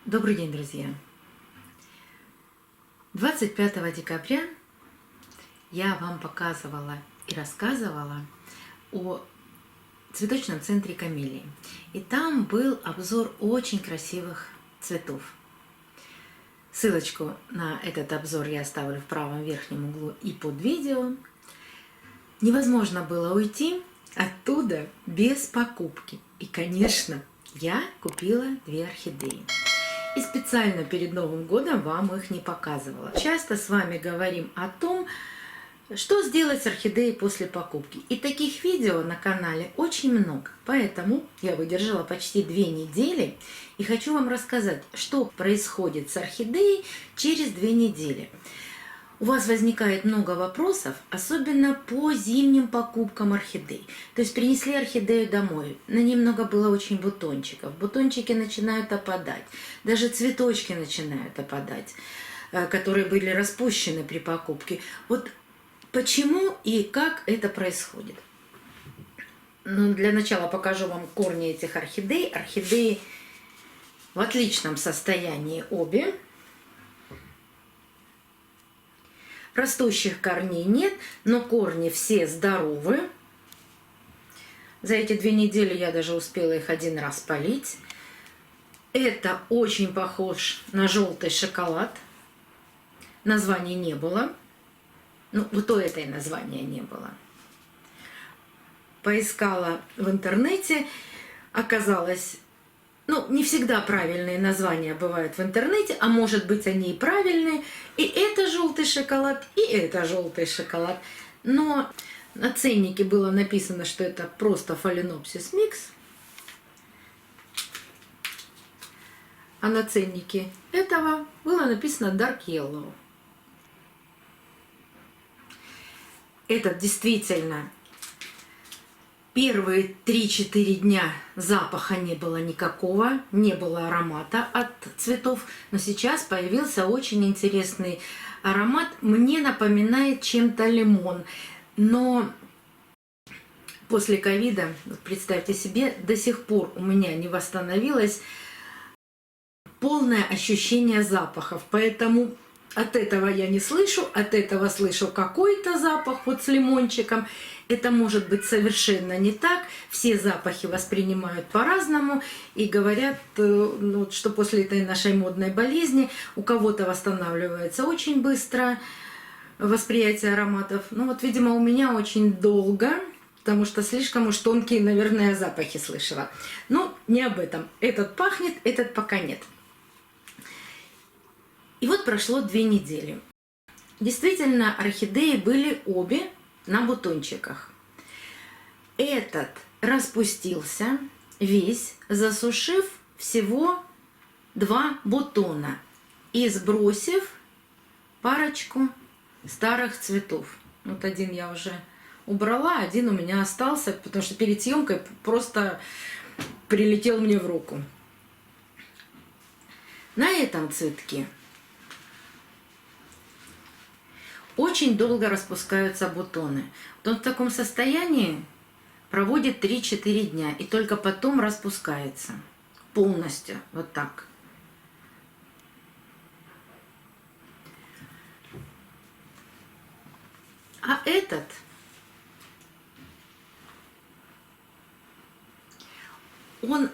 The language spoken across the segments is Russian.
Добрый день, друзья! 25 декабря я вам показывала и рассказывала о цветочном центре Камелии. И там был обзор очень красивых цветов. Ссылочку на этот обзор я оставлю в правом верхнем углу и под видео. Невозможно было уйти оттуда без покупки. И, конечно, я купила 2 орхидеи. И специально перед Новым годом вам их не показывала. Часто с вами говорим о том, что сделать с орхидеей после покупки. И таких видео на канале очень много. Поэтому я выдержала почти 2 недели и хочу вам рассказать, что происходит с орхидеей через 2 недели. У вас возникает много вопросов, особенно по зимним покупкам орхидей. То есть принесли орхидею домой, на ней много было очень бутончиков. Бутончики начинают опадать, даже цветочки начинают опадать, которые были распущены при покупке. Вот почему и как это происходит? Ну, для начала покажу вам корни этих орхидей. Орхидеи в отличном состоянии обе. Растущих корней нет, но корни все здоровы. За эти 2 недели я даже успела их 1 раз полить. Это очень похож на желтый шоколад. Названия не было. Ну, вот у этой названия не было. Поискала в интернете. Оказалось, не всегда правильные названия бывают в интернете, а может быть они и правильные. И это желтый шоколад, и это желтый шоколад. Но на ценнике было написано, что это просто Phalaenopsis mix. А на ценнике этого было написано Dark Yellow. Этот действительно первые 3-4 дня запаха не было никакого, не было аромата от цветов, но сейчас появился очень интересный аромат. Мне напоминает чем-то лимон, но после ковида, представьте себе, до сих пор у меня не восстановилось полное ощущение запахов, поэтому от этого я не слышу, от этого слышу какой-то запах вот с лимончиком. Это может быть совершенно не так. Все запахи воспринимают по-разному и говорят, что после этой нашей модной болезни у кого-то восстанавливается очень быстро восприятие ароматов. Видимо, у меня очень долго, потому что слишком уж тонкие, наверное, запахи слышала. Но не об этом. Этот пахнет, этот пока нет. И вот прошло 2 недели. Действительно, орхидеи были обе на бутончиках. Этот распустился весь, засушив всего 2 бутона и сбросив парочку старых цветов. Вот один я уже убрала, один у меня остался, потому что перед съемкой просто прилетел мне в руку. На этом цветке очень долго распускаются бутоны. Вот он в таком состоянии проводит 3-4 дня и только потом распускается полностью. Вот так. А этот он...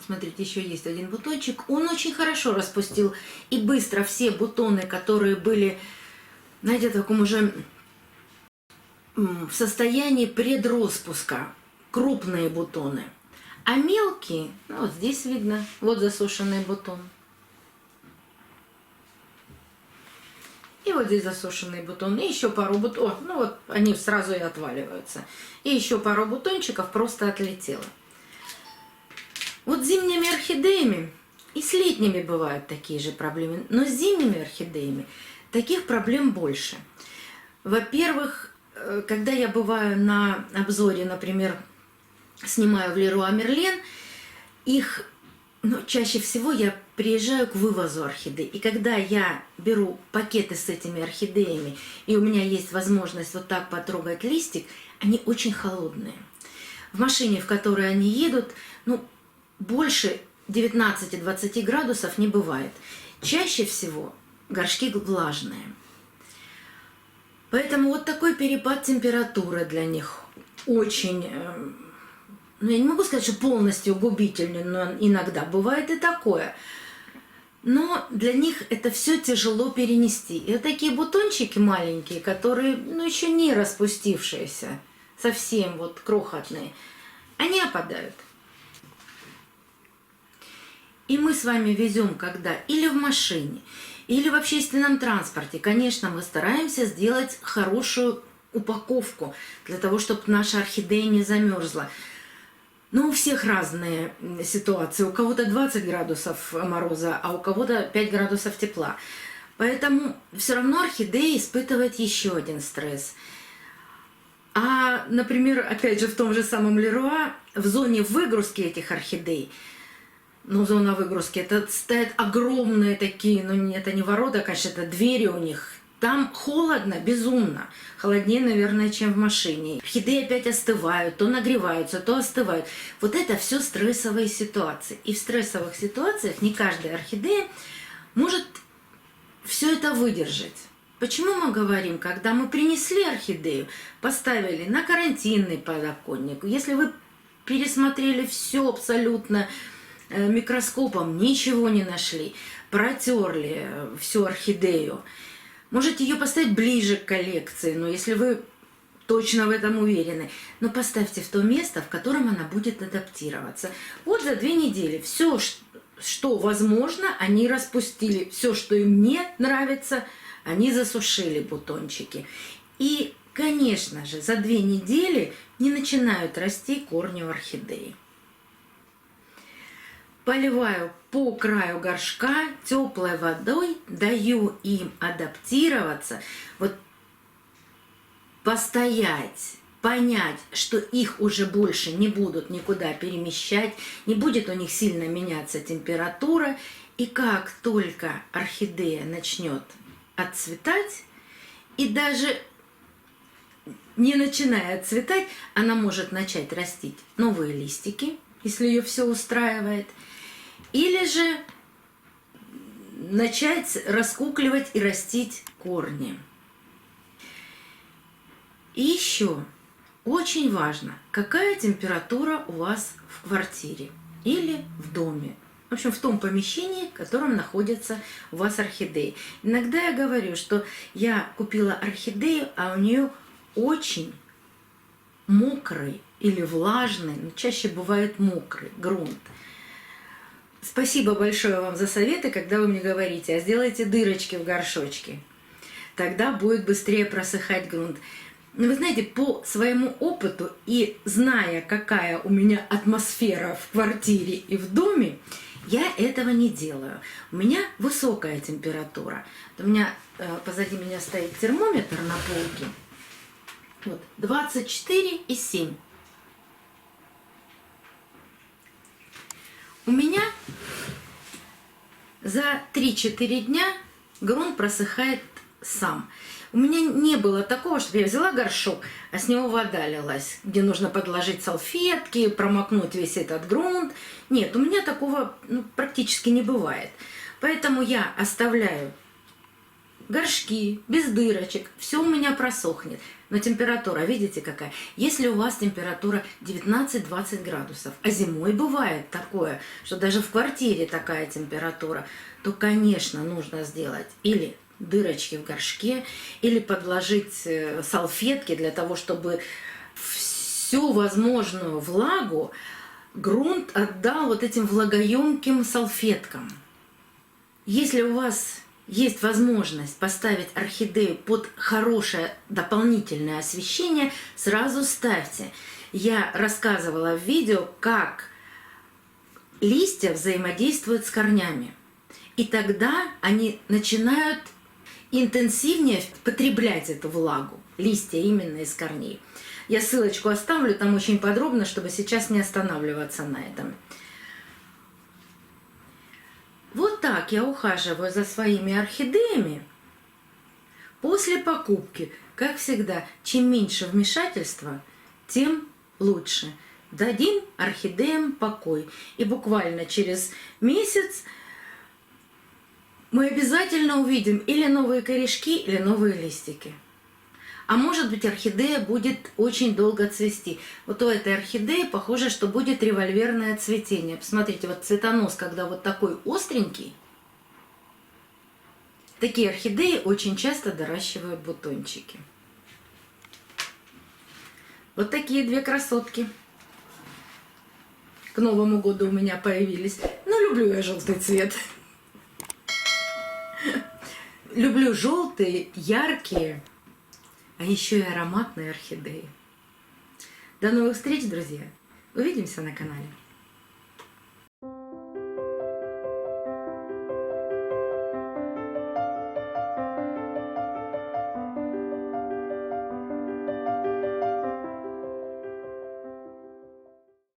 Смотрите, еще есть один бутончик. Он очень хорошо распустил и быстро все бутоны, которые были, знаете, в таком уже в состоянии предроспуска. Крупные бутоны. А мелкие, вот здесь видно, вот засушенный бутон. И вот здесь засушенный бутон. И еще пару бутонов. Вот они сразу и отваливаются. И еще пару бутончиков просто отлетело. Вот с зимними орхидеями и с летними бывают такие же проблемы, но с зимними орхидеями таких проблем больше. Во-первых, когда я бываю на обзоре, например, снимаю в Леруа Мерлен, их, чаще всего я приезжаю к вывозу орхидей. И когда я беру пакеты с этими орхидеями, и у меня есть возможность вот так потрогать листик, они очень холодные. В машине, в которой они едут, больше 19-20 градусов не бывает. Чаще всего горшки влажные. Поэтому вот такой перепад температуры для них очень, ну я не могу сказать, что полностью губительный, но иногда бывает и такое. Но для них это все тяжело перенести. И вот такие бутончики маленькие, которые, ну, еще не распустившиеся, совсем вот крохотные, они опадают. И мы с вами везем, когда или в машине, или в общественном транспорте, конечно, мы стараемся сделать хорошую упаковку для того, чтобы наша орхидея не замерзла. Но у всех разные ситуации. У кого-то 20 градусов мороза, а у кого-то 5 градусов тепла. Поэтому все равно орхидея испытывает еще один стресс. А, например, опять же в том же самом Леруа, в зоне выгрузки этих орхидей, ну, зона выгрузки, это стоят огромные такие, ну, это не ворота, конечно, это двери у них. Там холодно, безумно. Холоднее, наверное, чем в машине. Орхидеи опять остывают, то нагреваются, то остывают. Вот это все стрессовые ситуации. И в стрессовых ситуациях не каждая орхидея может все это выдержать. Почему мы говорим, когда мы принесли орхидею, поставили на карантинный подоконник, если вы пересмотрели все абсолютно микроскопом, ничего не нашли, протерли всю орхидею, можете ее поставить ближе к коллекции, но если вы точно в этом уверены, но поставьте в то место, в котором она будет адаптироваться. Вот за 2 недели все, что возможно, они распустили. Все, что им не нравится, они засушили бутончики. И, конечно же, за 2 недели не начинают расти корни у орхидеи. Поливаю по краю горшка теплой водой, даю им адаптироваться, вот постоять, понять, что их уже больше не будут никуда перемещать, не будет у них сильно меняться температура. И как только орхидея начнет отцветать, и даже не начиная отцветать, она может начать растить новые листики, если ее все устраивает, или же начать раскукливать и растить корни. И еще очень важно, какая температура у вас в квартире или в доме. В общем, в том помещении, в котором находится у вас орхидеи. Иногда я говорю, что я купила орхидею, а у нее очень мокрый или влажный, но чаще бывает мокрый грунт. Спасибо большое вам за советы, когда вы мне говорите, а сделайте дырочки в горшочке. Тогда будет быстрее просыхать грунт. Вы знаете, по своему опыту и зная, какая у меня атмосфера в квартире и в доме, я этого не делаю. У меня высокая температура. У меня позади меня стоит термометр на полке. Вот, 24,7. У меня за 3-4 дня грунт просыхает сам. У меня не было такого, что я взяла горшок, а с него вода лилась, где нужно подложить салфетки, промокнуть весь этот грунт. Нет, у меня такого практически не бывает. Поэтому я оставляю горшки без дырочек, все у меня просохнет. Но температура, видите какая? Если у вас температура 19-20 градусов, а зимой бывает такое, что даже в квартире такая температура, то, конечно, нужно сделать или дырочки в горшке, или подложить салфетки для того, чтобы всю возможную влагу грунт отдал вот этим влагоемким салфеткам. Если у вас есть возможность поставить орхидею под хорошее дополнительное освещение, сразу ставьте. Я рассказывала в видео, как листья взаимодействуют с корнями. И тогда они начинают интенсивнее потреблять эту влагу, листья именно из корней. Я ссылочку оставлю там очень подробно, чтобы сейчас не останавливаться на этом. Вот так я ухаживаю за своими орхидеями. После покупки, как всегда, чем меньше вмешательства, тем лучше. дадим орхидеям покой. И буквально через месяц мы обязательно увидим или новые корешки, или новые листики. А может быть, орхидея будет очень долго цвести. Вот у этой орхидеи похоже, что будет револьверное цветение. Посмотрите, вот цветонос, когда вот такой остренький. Такие орхидеи очень часто доращивают бутончики. Вот такие две красотки к Новому году у меня появились. Ну, люблю я желтый цвет. Люблю желтые, яркие, а еще и ароматные орхидеи. До новых встреч, друзья! Увидимся на канале.